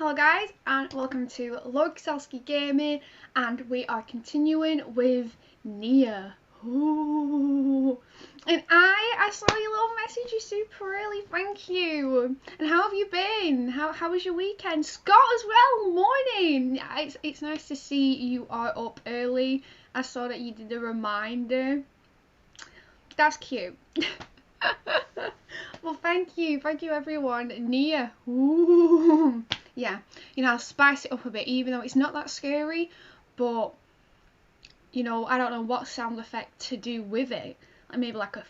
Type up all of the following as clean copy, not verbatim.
Hello guys and welcome to Logsalski Gaming, and we are continuing with NieR. Ooh. And I saw your little message, you super early, thank you. And how have you been? How was your weekend? Scott as well, morning. It's nice to see you are up early. I saw that you did a reminder. That's cute. Well, thank you everyone. NieR. Ooh. Yeah, you know, I'll spice it up a bit, even though it's not that scary, but you know, I don't know what sound effect to do with it. Like maybe like a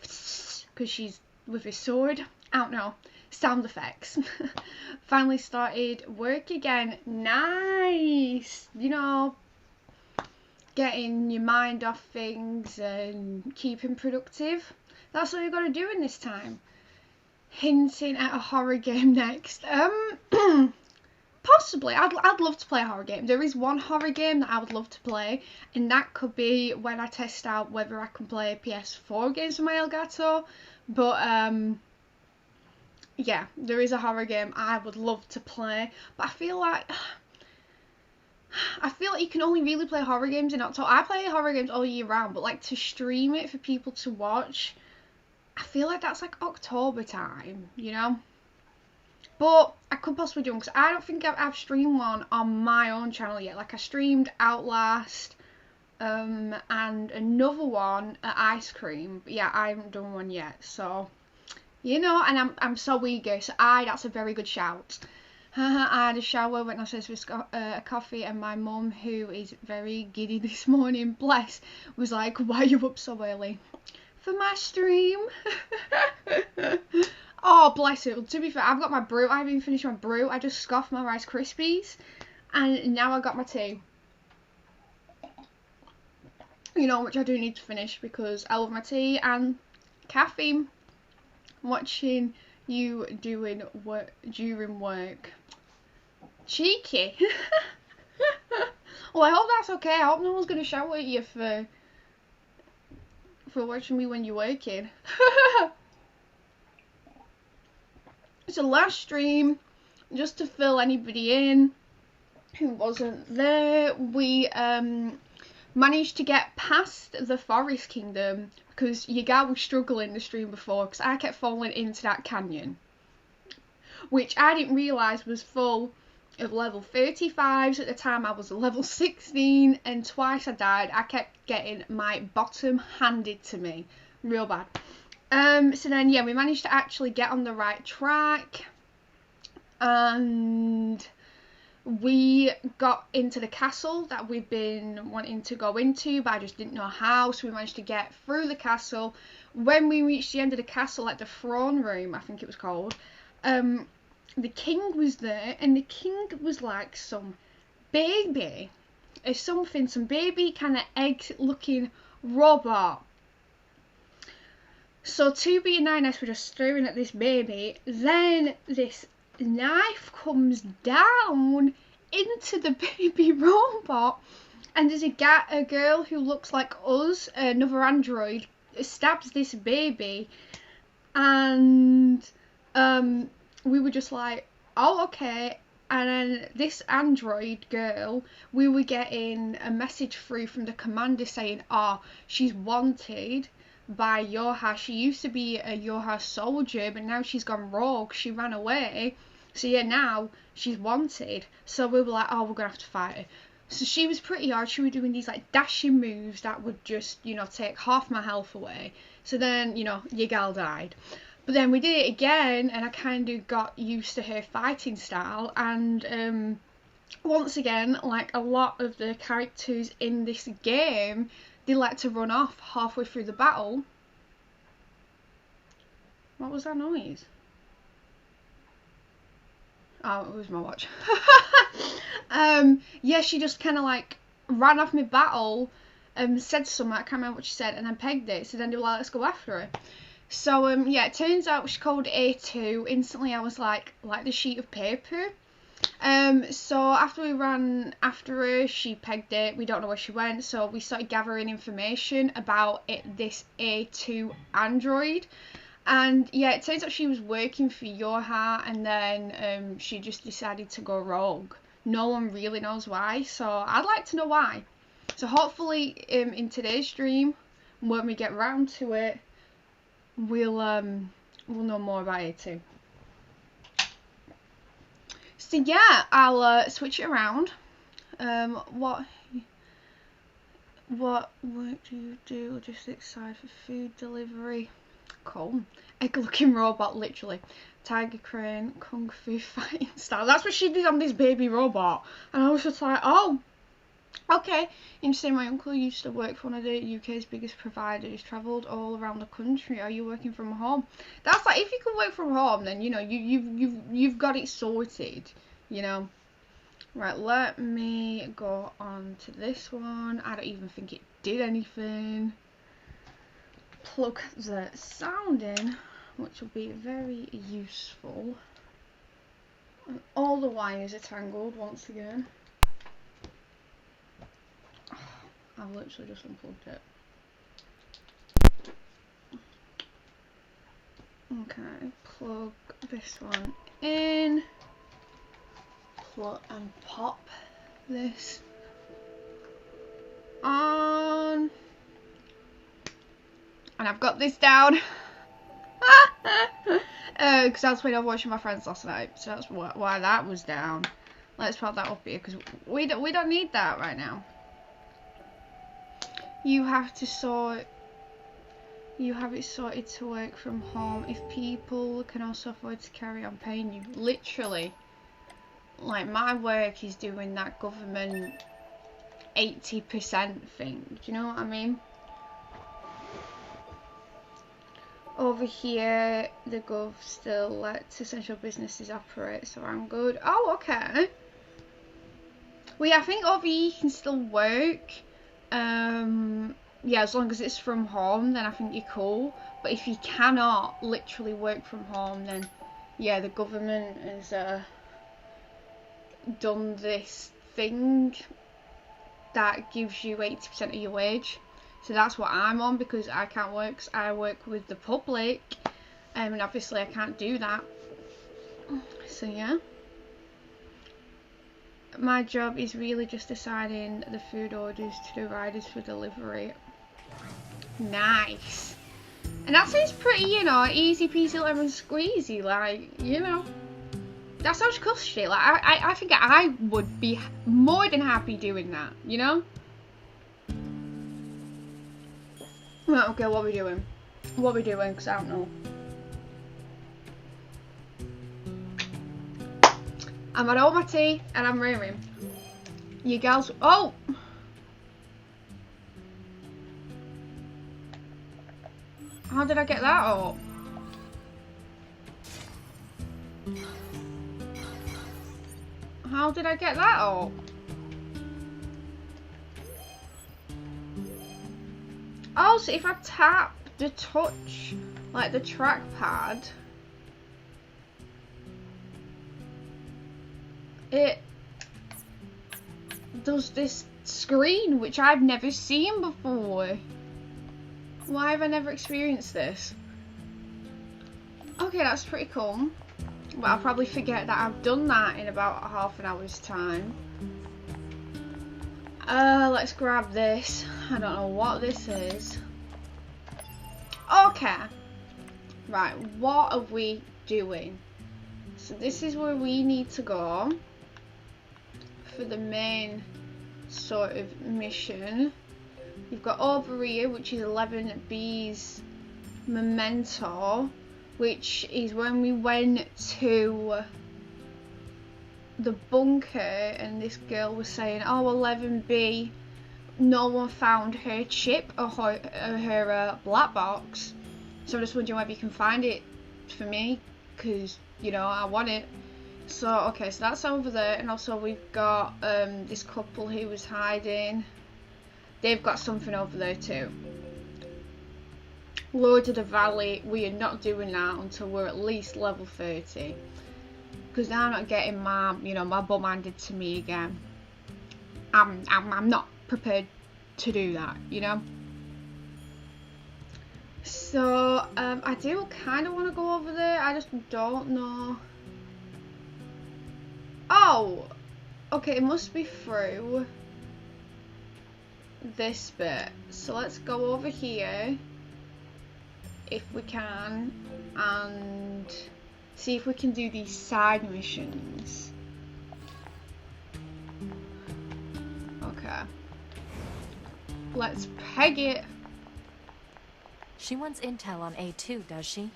because she's with his sword. I don't know. Sound effects. Finally started work again. Nice. You know, getting your mind off things and keeping productive. That's what you got to do in this time. Hinting at a horror game next. Possibly. I'd love to play a horror game. There is one horror game that I would love to play, and that could be when I test out whether I can play PS4 games with my Elgato. But yeah, there is a horror game I would love to play, but I feel like you can only really play horror games in October. I play horror games all year round, but like to stream it for people to watch, I feel like that's like October time, you know? But I could possibly do one, because I don't think I've streamed one on my own channel yet. Like I streamed Outlast and another one at Ice Cream. But yeah, I haven't done one yet. So, you know, and I'm so eager. So that's a very good shout. I had a shower, went upstairs with a coffee, and my mum, who is very giddy this morning, bless, was like, why are you up so early? For my stream. Oh, bless it. Well, to be fair, I've got my brew. I haven't even finished my brew. I just scoffed my Rice Krispies, and now I got my tea. You know, which I do need to finish because I love my tea and caffeine. Watching you doing work during work. Cheeky. Well, I hope that's okay. I hope no one's going to shout at you for watching me when you're working. So last stream, just to fill anybody in who wasn't there, we managed to get past the Forest Kingdom, because your guy was struggling the stream before because I kept falling into that canyon, which I didn't realise was full of level 35s. At the time I was level 16, and twice I died. I kept getting my bottom handed to me real bad. So then, yeah, we managed to actually get on the right track, and we got into the castle that we've been wanting to go into, but I just didn't know how, so we managed to get through the castle. When we reached the end of the castle, like the throne room, I think it was called, the king was there, and the king was like some baby, some baby kind of egg-looking robot. So to be a nice, we're just staring at this baby. Then this knife comes down into the baby robot, and there's a girl who looks like us, another android, stabs this baby, and we were just like, oh, okay. And then this android girl, we were getting a message through from the commander saying, oh, she's wanted by Yoha. She used to be a Yoha soldier, but now she's gone rogue. She ran away. So yeah, now she's wanted. So we were like, oh, we're gonna have to fight her. So she was pretty hard. She was doing these like dashing moves that would just, you know, take half my health away. So then, you know, your gal died. But then we did it again, and I kind of got used to her fighting style. And once again, like a lot of the characters in this game, they like to run off halfway through the battle. What was that noise? Oh, it was my watch. Yeah, she just kind of like ran off my battle, said something, I can't remember what she said, and then pegged it. So then they were like, let's go after her. So yeah, it turns out she called A2. Instantly I was like the sheet of paper. So after we ran after her, she pegged it. We don't know where she went, so we started gathering information about this A2 android, And yeah, it turns out she was working for Yoha, and then she just decided to go rogue. No one really knows why, so I'd like to know why. So hopefully in today's stream, when we get round to it, we'll know more about it too. So yeah, I'll switch it around. What work do you do? Logistics side for food delivery. Cool. Egg looking robot, literally. Tiger crane, kung fu fighting style. That's what she did on this baby robot. And I was just like, oh, okay. Interesting. My uncle used to work for one of the UK's biggest providers. Travelled all around the country. Are you working from home? That's like, if you can work from home, then you know you've got it sorted. You know. Right. Let me go on to this one. I don't even think it did anything. Plug the sound in, which will be very useful. And all the wires are tangled once again. Oh, I've literally just unplugged it. Okay, plug this one in. Plug and pop this on. And I've got this down. Because I was playing Overwatch with my friends last night, so that's why that was down. Let's pop that up here because we don't need that right now. You have it sorted to work from home if people can also afford to carry on paying you. Literally, like my work is doing that government 80% thing. Do you know what I mean? Over here, the gov still lets essential businesses operate, so I'm good. Oh, okay. Well, yeah, I think over here you can still work. Yeah, as long as it's from home, then I think you're cool. But if you cannot literally work from home, then yeah, the government has done this thing that gives you 80% of your wage. So that's what I'm on because I can't work. Cause I work with the public, and obviously I can't do that. So yeah, my job is really just deciding the food orders to the riders for delivery. Nice. And that sounds pretty, you know, easy peasy lemon squeezy. Like, you know, that sounds cushy. Like I think I would be more than happy doing that. You know. Right, okay, what are we doing? What are we doing? Because I don't know. I'm at all my tea and I'm rearing. You girls. Oh! How did I get that up? How did I get that up? Oh, so if I tap the touch, like the trackpad, it does this screen, which I've never seen before. Why have I never experienced this? Okay, that's pretty cool. But I'll probably forget that I've done that in about half an hour's time. Let's grab this. I don't know what this is. Okay. Right, what are we doing? So this is where we need to go for the main sort of mission. You've got over here, which is 11B's Memento, which is when we went to the bunker and this girl was saying, oh, 11B, no one found her chip or her black box. So I'm just wondering whether you can find it for me, because, you know, I want it. So, okay, so that's over there. And also we've got this couple who was hiding. They've got something over there too. Lord of the Valley, we are not doing that until we're at least level 30. Because now I'm not getting my, you know, my bum handed to me again. I'm not prepared to do that, you know. So, I do kind of want to go over there, I just don't know. Oh! Okay, it must be through this bit. So let's go over here, if we can, and see if we can do these side missions. Okay. Let's peg it. She wants intel on A2, does she?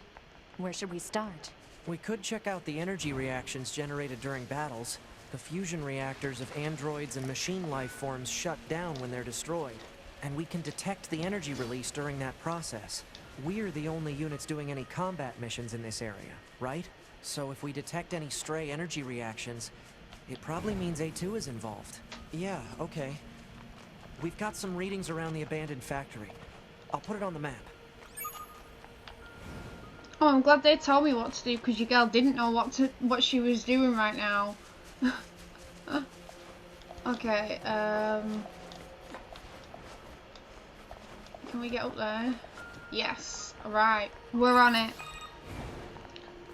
Where should we start? We could check out the energy reactions generated during battles. The fusion reactors of androids and machine life forms shut down when they're destroyed. And we can detect the energy release during that process. We're the only units doing any combat missions in this area, right? So if we detect any stray energy reactions, it probably means A2 is involved. Yeah, okay. We've got some readings around the abandoned factory. I'll put it on the map. Oh, I'm glad they told me what to do, because your girl didn't know what she was doing right now. Okay, can we get up there? Yes. Alright, we're on it.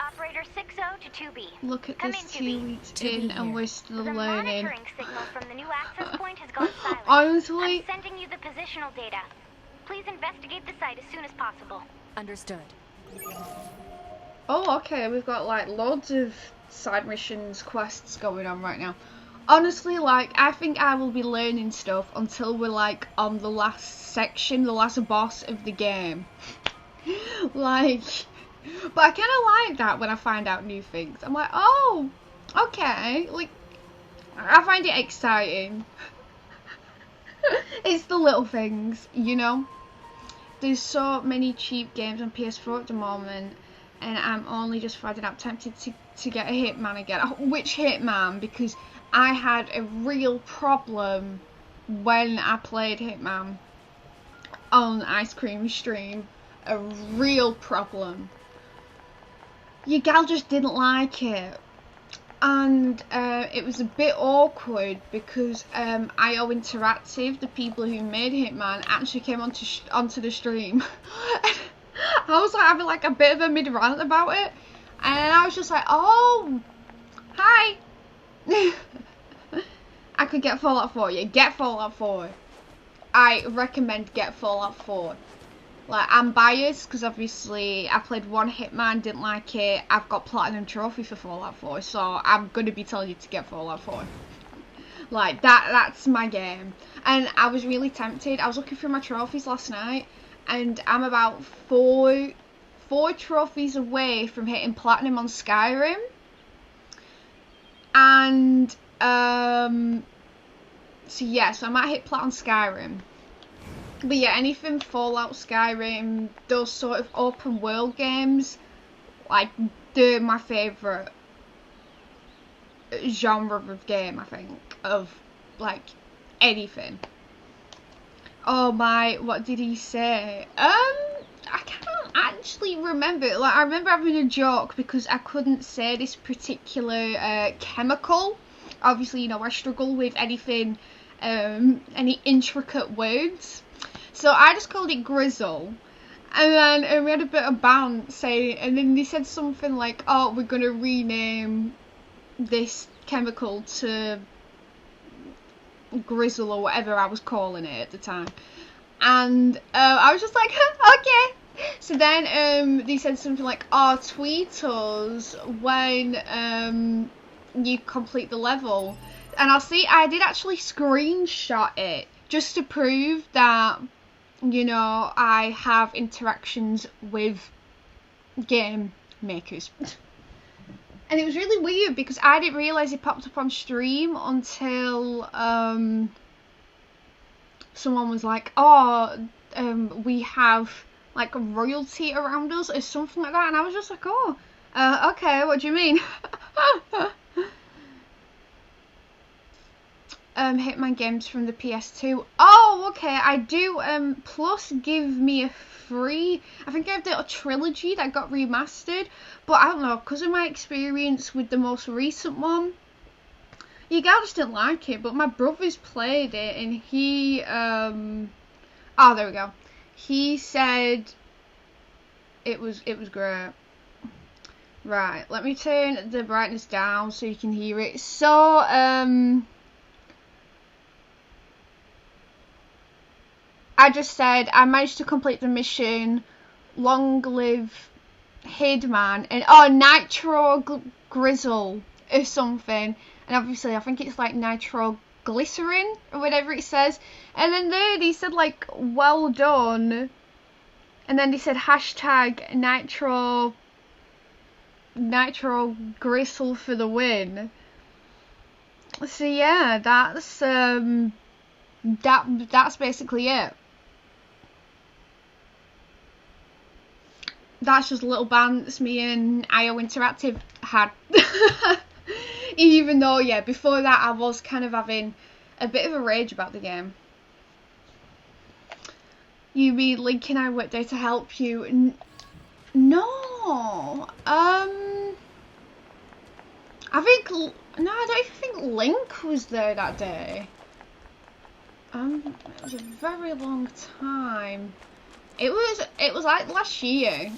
Operator 60 to 2B. Look at Come this, in, 2 weeks in and we're still the learning. monitoring signal from the new access point has gone silent. Honestly, I'm sending you the positional data. Please investigate the site as soon as possible. Understood. oh, okay, we've got like loads of side missions, quests going on right now. Honestly, like, I think I will be learning stuff until we're like on the last section, the last boss of the game. Like, but I kind of like that when I find out new things. I'm like, oh, okay, like, I find it exciting. It's the little things, you know? There's so many cheap games on PS4 at the moment, and I'm only just finding out tempted to get a Hitman again. Which Hitman? Because I had a real problem when I played Hitman on Ice Cream Stream. A real problem. Your gal just didn't like it. And it was a bit awkward because IO Interactive, the people who made Hitman, actually came onto the stream. I was like having like a bit of a mid-rant about it, and I was just like, oh, hi. I could get Fallout 4. Yeah, get Fallout 4. I recommend get Fallout 4. Like, I'm biased because obviously I played one Hitman, didn't like it. I've got Platinum Trophy for Fallout 4, so I'm going to be telling you to get Fallout 4. Like, that's my game. And I was really tempted. I was looking through my trophies last night, and I'm about four trophies away from hitting Platinum on Skyrim. And, so yeah, so I might hit Plat on Skyrim. But yeah, anything Fallout, Skyrim, those sort of open world games, like, they're my favourite genre of game, I think, of, like, anything. Oh my, what did he say? I can't actually remember. Like, I remember having a joke because I couldn't say this particular chemical. Obviously, you know, I struggle with anything, any intricate words. So I just called it Grizzle, and then we had a bit of bounce saying, and then they said something like, "Oh, we're gonna rename this chemical to Grizzle," or whatever I was calling it at the time, and I was just like, okay. So then they said something like, "Oh, tweet us when you complete the level," and I'll see. I did actually screenshot it just to prove that, you know, I have interactions with game makers. And it was really weird because I didn't realise it popped up on stream until someone was like, oh, we have like a royalty around us or something like that, and I was just like, oh, okay, what do you mean? Hitman games from the PS2. Oh, okay, I do. Plus give me a free, I think I have a trilogy that got remastered, but I don't know, because of my experience with the most recent one, your gal just didn't like it, but my brother's played it, and he, oh, there we go. He said It was great. Right, let me turn the brightness down so you can hear it. So, I just said I managed to complete the mission. Long live Hidman and Nitro Grizzle or something. And obviously, I think it's like nitroglycerin or whatever it says. And then there they said like, well done. And then they said hashtag Nitro Gristle for the win. So yeah, that's basically it. That's just a little bants me and IO Interactive had. Even though, yeah, before that I was kind of having a bit of a rage about the game. You mean Link and I worked there to help you? No. I think no, I don't even think Link was there that day. It was a very long time. It was like last year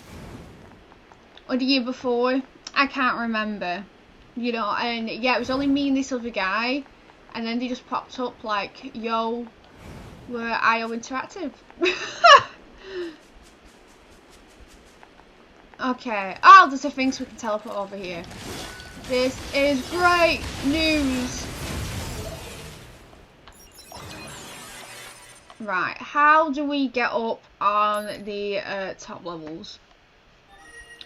or the year before. I can't remember. You know, and yeah, it was only me and this other guy, and then they just popped up like, "Yo, we're IO Interactive." Okay. Oh, there's a thing so we can teleport over here. This is great news. Right, how do we get up on the top levels?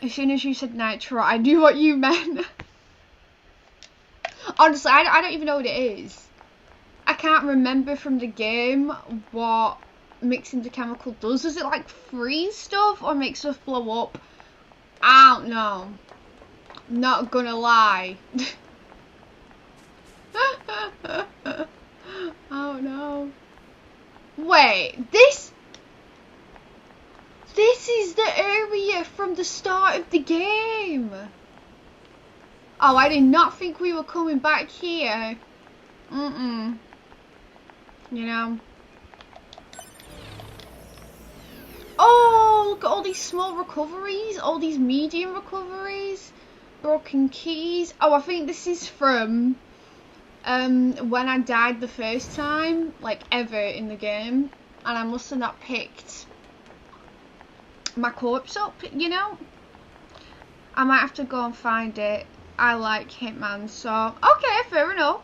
As soon as you said Nitro, I knew what you meant. Honestly, I don't even know what it is. I can't remember from the game what mixing the chemical does. Does it like freeze stuff or make stuff blow up? I don't know. Not gonna lie. Oh no. Wait, this is the area from the start of the game. Oh, I did not think we were coming back here. You know. Oh, look at all these small recoveries, all these medium recoveries, broken keys. Oh, I think this is from when I died the first time, like ever in the game, and I must have not picked my corpse up, you know. I might have to go and find it. I like Hitman, so okay, fair enough.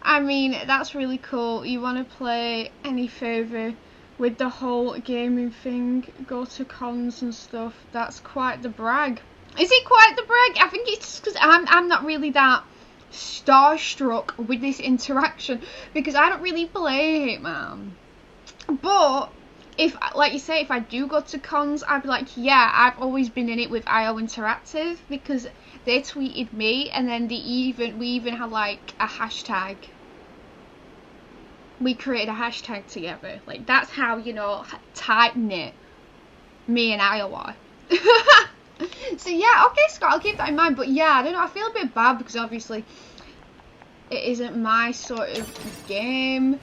I mean, that's really cool. You want to play any further with the whole gaming thing, go to cons and stuff? That's quite the brag. Is it quite the brag? I think it's just because I'm not really that starstruck with this interaction, because I don't really play Hitman. But if, like you say, if I do go to cons, I'd be like, yeah, I've always been in it with IO Interactive, because they tweeted me, and then we even had like a hashtag. We created a hashtag together. Like, that's how, you know, tight-knit me and IO are. So yeah, okay, Scott, I'll keep that in mind. But yeah, I don't know, I feel a bit bad because obviously it isn't my sort of game.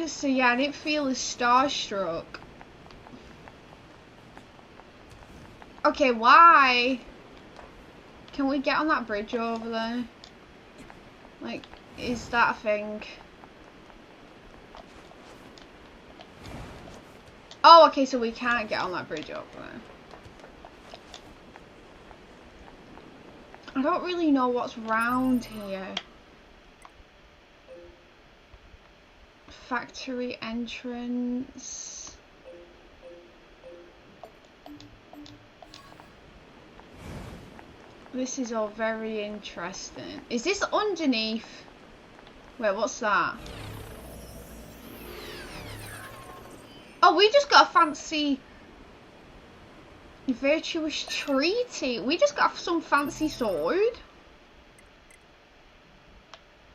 So yeah, I didn't feel as starstruck. Okay, why? Can we get on that bridge over there? Like, is that a thing? Oh, okay, so we can't get on that bridge over there. I don't really know what's round here. Factory entrance. This is all very interesting. Is this underneath? Wait, what's that? Oh, we just got a fancy virtuous treaty. We just got some fancy sword.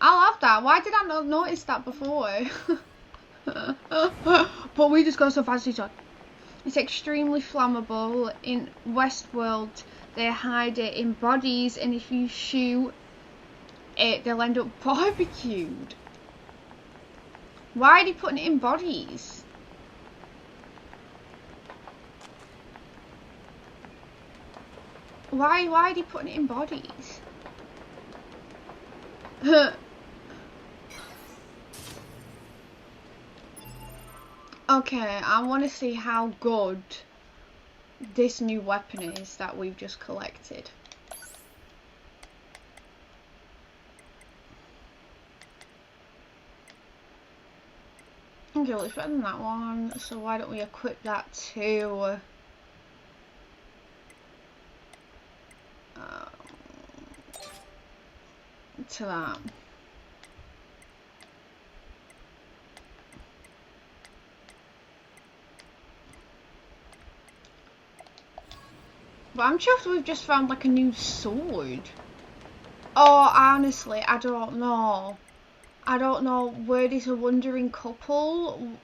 I'll have that. Why did I not notice that before? But we just got some fancy sword. It's extremely flammable. In Westworld, they hide it in bodies, and if you shoot it, they'll end up barbecued. Why are they putting it in bodies? Why are they putting it in bodies? Okay, I want to see how good this new weapon is that we've just collected. Okay, well, it's better than that one, so why don't we equip that too? To that. But I'm chuffed we've just found like a new sword. Oh, honestly, I don't know. I don't know where there's a wandering couple.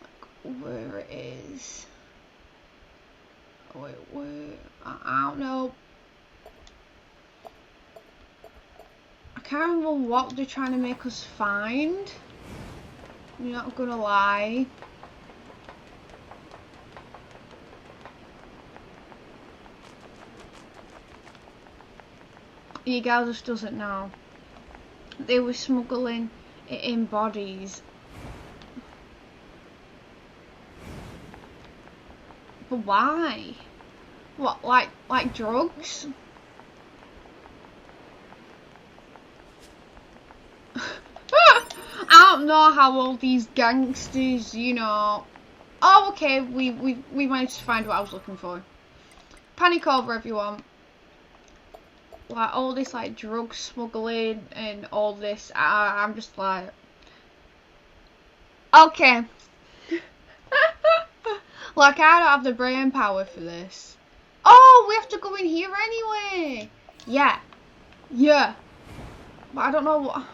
Like, where it is. Wait, where? I don't know. I can't remember what they're trying to make us find. I'm not gonna lie. You guys just doesn't know. They were smuggling it in bodies. But why? What, like drugs? I don't know how all these gangsters, you know. Oh, okay, we managed to find what I was looking for. Panic over, everyone. Like all this like drug smuggling and all this, I'm just like, okay. Like I don't have the brain power for this. Oh, we have to go in here anyway. Yeah. But I don't know what.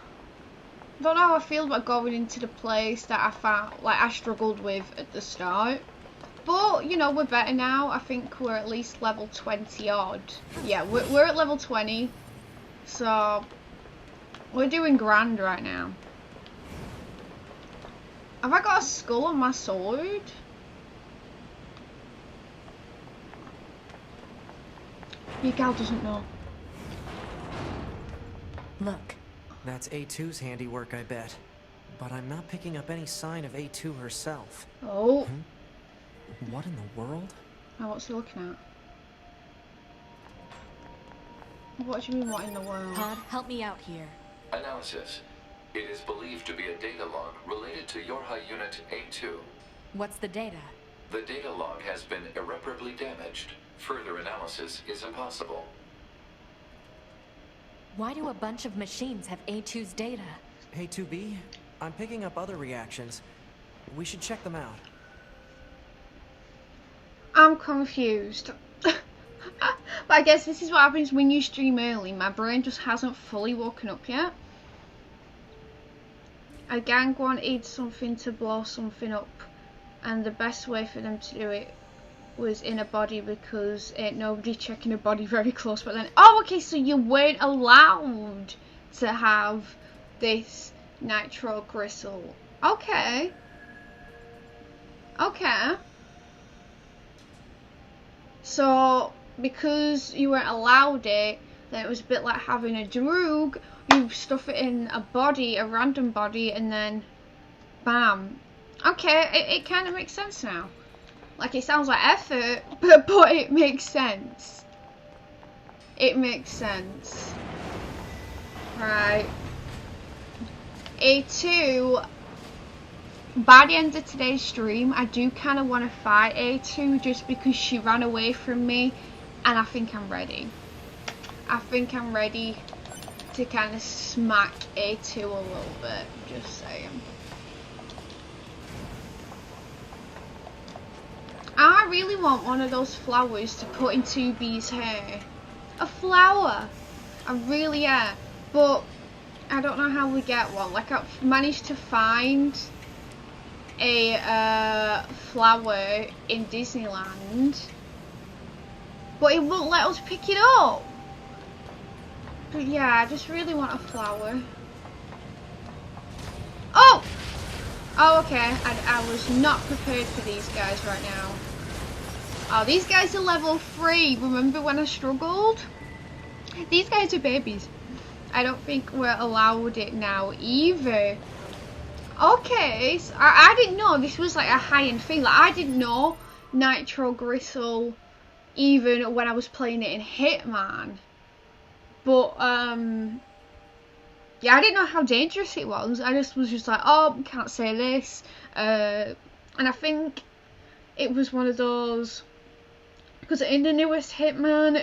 I don't know how I feel about going into the place that I found, like I struggled with at the start. But, you know, we're better now. I think we're at least level 20 odd. Yeah, we're at level 20. So, we're doing grand right now. Have I got a skull on my sword? Your gal doesn't know. Look. That's A2's handiwork, I bet. But I'm not picking up any sign of A2 herself. Oh. What in the world? Now what's he looking at? What do you mean, what in the world? Pod, help me out here. Analysis. It is believed to be a data log related to Yorha Unit A2. What's the data? The data log has been irreparably damaged. Further analysis is impossible. Why do a bunch of machines have A2's data? A2B? I'm picking up other reactions. We should check them out. I'm confused. But I guess this is what happens when you stream early. My brain just hasn't fully woken up yet. A gang wanted something to blow something up, and the best way for them to do it was in a body because ain't nobody checking a body very close. But then, oh, okay, so you weren't allowed to have this nitroglycerol. Okay. So because you weren't allowed it, then it was a bit like having a drug. You stuff it in a body, a random body, and then bam. Okay, it kind of makes sense now. Like, it sounds like effort, but it makes sense. It makes sense. Right. A2, by the end of today's stream, I do kind of want to fight A2 just because she ran away from me, and I think I'm ready. I think I'm ready to kind of smack A2 a little bit, just saying. I really want one of those flowers to put in 2B's hair. A flower! I really am. But I don't know how we get one. Like, I've managed to find a flower in Disneyland, but it won't let us pick it up. But yeah, I just really want a flower. Oh! Oh, okay. I was not prepared for these guys right now. Oh, these guys are level 3. Remember when I struggled? These guys are babies. I don't think we're allowed it now either. Okay, so I didn't know this was like a high-end thing. Like, I didn't know nitroglycerol even when I was playing it in Hitman. But yeah, I didn't know how dangerous it was. I just was just like, oh, can't say this. And I think it was one of those, because in the newest Hitman,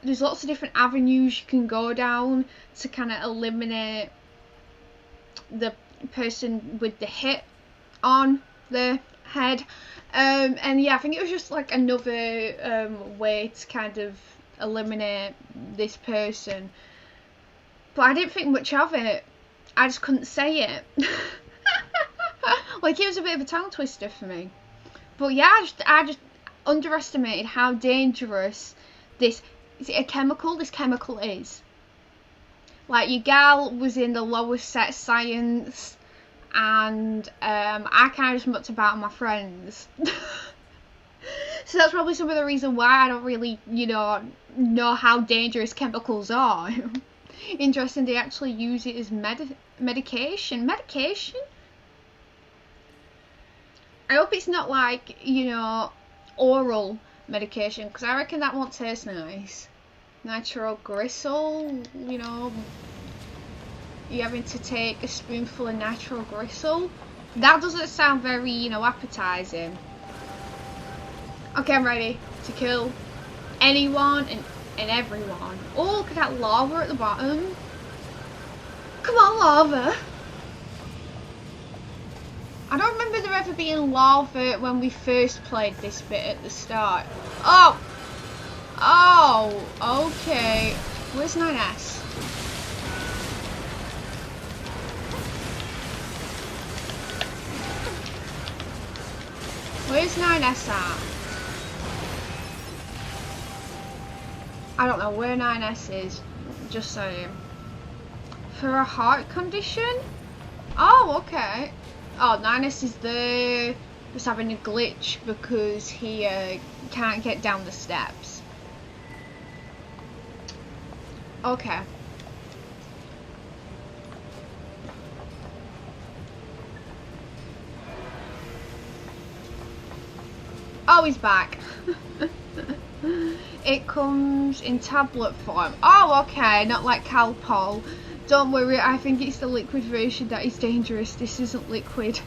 there's lots of different avenues you can go down to kind of eliminate the person with the hit on the head. And yeah, I think it was just like another way to kind of eliminate this person. But I didn't think much of it. I just couldn't say it. Like, it was a bit of a tongue twister for me. But yeah, I just underestimated how dangerous this chemical is. Like, your gal was in the lowest set science, and I kind of just mucked about with my friends. So that's probably some of the reason why I don't really, know how dangerous chemicals are. Interesting, they actually use it as medication. Medication? I hope it's not like, oral medication, because I reckon that won't taste nice. Nitroglycerol, you're having to take a spoonful of nitroglycerol. That doesn't sound very, appetizing. Okay, I'm ready to kill anyone and everyone. Oh, look at that lava at the bottom. Come on, lava. I don't remember there ever being lava when we first played this bit at the start. Oh! Oh, okay. Where's 9S? Where's 9S at? I don't know where 9S is. Just saying. For a heart condition? Oh, okay. Oh, 9S is there, just having a glitch because he can't get down the steps. Okay. Oh, he's back. It comes in tablet form. Oh, okay, not like Calpol. Don't worry, I think it's the liquid version that is dangerous. This isn't liquid.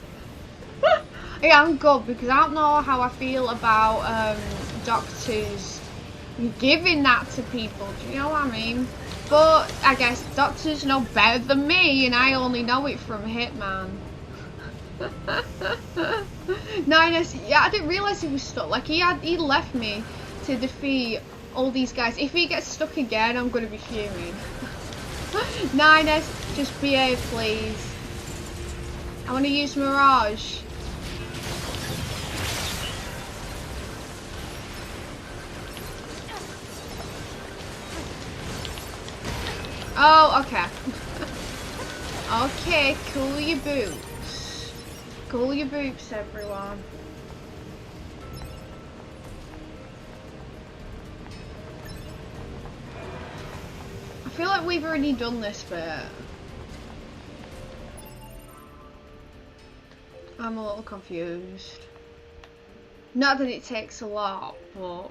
Yeah, I'm good, because I don't know how I feel about doctors giving that to people. Do you know what I mean? But I guess doctors know better than me, and I only know it from Hitman. 9S, yeah, I didn't realise he was stuck. Like, he left me to defeat all these guys. If he gets stuck again, I'm gonna be fuming. 9S, just behave, please. I want to use Mirage. Oh, okay. Okay, cool your boots. Cool your boots, everyone. I feel like we've already done this bit. I'm a little confused. Not that it takes a lot, but